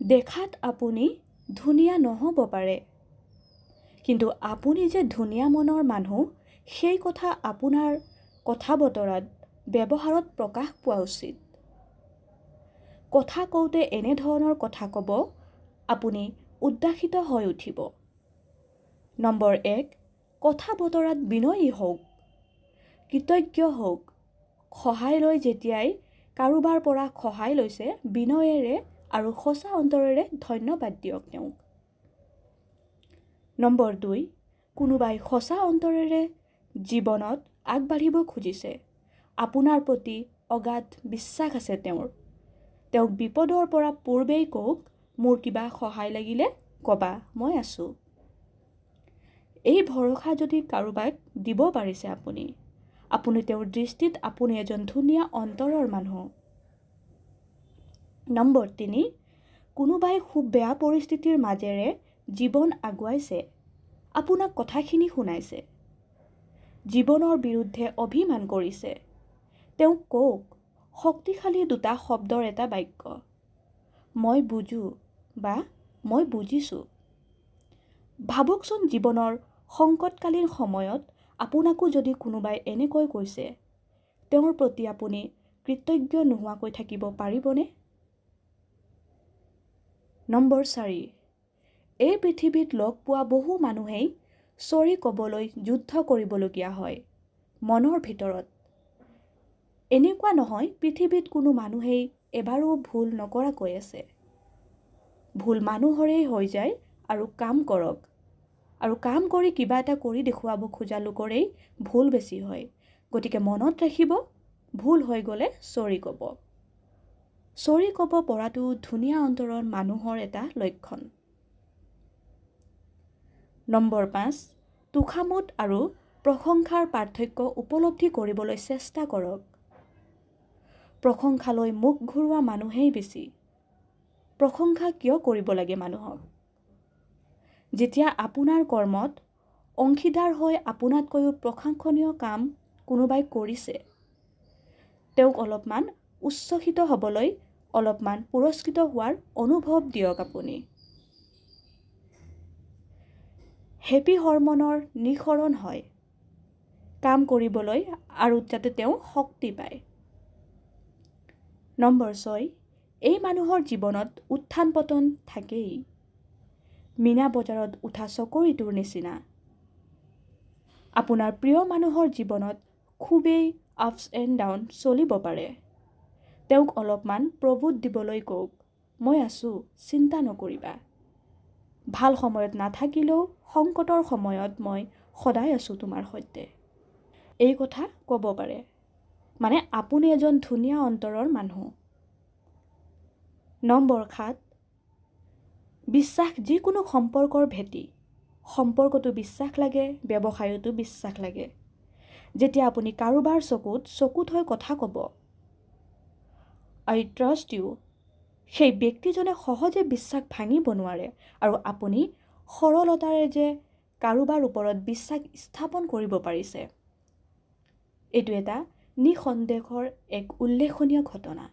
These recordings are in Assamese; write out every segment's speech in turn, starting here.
দেখাত আপুনি ধুনীয়া নহ'ব পাৰে, কিন্তু আপুনি যে ধুনীয়া মনৰ মানুহ সেই কথা আপোনাৰ কথা বতৰাত ব্যৱহাৰত প্ৰকাশ পোৱা উচিত। কথা কওঁতে এনেধৰণৰ কথা ক'ব আপুনি উদ্দাসিত হৈ উঠিব। নম্বৰ 1, কথা বতৰাত বিনয়ী হওক, কৃতজ্ঞ হওক। সহায় লৈ যেতিয়াই কাৰোবাৰ পৰা সহায় লৈছে বিনয়েৰে আৰু সঁচা অন্তৰেৰে ধন্যবাদ দিয়ক তেওঁক। নম্বৰ 2, কোনোবাই সঁচা অন্তৰেৰে জীৱনত আগবাঢ়িব খুজিছে, আপোনাৰ প্ৰতি অগাধ বিশ্বাস আছে তেওঁক বিপদৰ পৰা পূৰ্বেই কওক, মোৰ কিবা সহায় লাগিলে ক'বা, মই আছোঁ। এই ভৰসা যদি কাৰোবাক দিব পাৰিছে আপুনি তেওঁৰ দৃষ্টিত আপুনি এজন ধুনীয়া অন্তৰৰ মানুহ। নম্বৰ 3, কোনোবাই খুব বেয়া পৰিস্থিতিৰ মাজেৰে জীৱন আগুৱাইছে, আপোনাক কথাখিনি শুনাইছে, জীৱনৰ বিৰুদ্ধে অভিমান কৰিছে, তেওঁক কওক শক্তিশালী 2টা শব্দৰ এটা বাক্য, মই বুজোঁ বা মই বুজিছোঁ। ভাবকচোন জীৱনৰ সংকটকালীন সময়ত আপোনাকো যদি কোনোবাই এনেকৈ কৈছে, তেওঁৰ প্ৰতি আপুনি কৃতজ্ঞ নোহোৱাকৈ থাকিব পাৰিবনে? নম্বৰ 4, এই পৃথিৱীত লগ পোৱা বহু মানুহেই চৰি ক'বলৈ যুদ্ধ কৰিবলগীয়া হয় মনৰ ভিতৰত। এনেকুৱা নহয় পৃথিৱীত কোনো মানুহেই এবাৰো ভুল নকৰাকৈ আছে। ভুল মানুহৰেই হৈ যায় আৰু কাম কৰক, আৰু কাম কৰি কিবা এটা কৰি দেখুৱাব খোজা লোকৰেই ভুল বেছি হয়। গতিকে মনত ৰাখিব, ভুল হৈ গ'লে চৰি ক'ব। চৰি ক'ব পৰাটো ধুনীয়া অন্তৰৰ মানুহৰ এটা লক্ষণ। নম্বৰ 5, তোষামোদ আৰু প্ৰশংসাৰ পাৰ্থক্য উপলব্ধি কৰিবলৈ চেষ্টা কৰক। প্ৰশংসালৈ মুখ ঘূৰোৱা মানুহেই বেছি। প্ৰশংসা কিয় কৰিব লাগে মানুহক? যেতিয়া আপোনাৰ কৰ্মত অংশীদাৰ হৈ আপোনাতকৈও প্ৰশংসনীয় কাম কোনোবাই কৰিছে, তেওঁক অলপমান উচ্ছ্বসিত হ'বলৈ, অলপমান পুৰস্কৃত হোৱাৰ অনুভৱ দিয়ক আপুনি। হেপী হৰমনৰ নিঃসৰণ হয় কাম কৰিবলৈ আৰু যাতে তেওঁ শক্তি পায়। নম্বৰ 6, এই মানুহৰ জীৱনত উত্থান পতন থাকেই, মীনা বজাৰত উঠা চকৰিটোৰ নিচিনা। আপোনাৰ প্ৰিয় মানুহৰ জীৱনত খুবেই আপছ এণ্ড ডাউন চলিব পাৰে, তেওঁক অলপমান প্ৰভূত দিবলৈ কওক, মই আছোঁ, চিন্তা নকৰিবা। ভাল সময়ত নাথাকিলেও সংকটৰ সময়ত মই সদায় আছোঁ তোমাৰ সৈতে। এই কথা ক'ব পাৰে, মানে আপুনি এজন ধুনীয়া অন্তৰৰ মানুহ। নম্বৰ 7, বিশ্বাস যিকোনো সম্পৰ্কৰ ভেটি। সম্পৰ্কতো বিশ্বাস লাগে, ব্যৱসায়তো বিশ্বাস লাগে। যেতিয়া আপুনি কাৰোবাৰ চকুত হৈ কথা ক'ব, আই ট্ৰাষ্ট ইউ, সেই ব্যক্তিজনে সহজে বিশ্বাস ভাঙিব নোৱাৰে, আৰু আপুনি সৰলতাৰে যে কাৰোবাৰ ওপৰত বিশ্বাস স্থাপন কৰিব পাৰিছে, এইটো এটা নিঃসন্দেহৰ এক উল্লেখনীয় ঘটনা।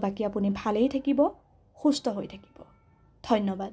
বাকী আপুনি ভালেই থাকিব, সুস্থ হৈ থাকিব। ধন্যবাদ।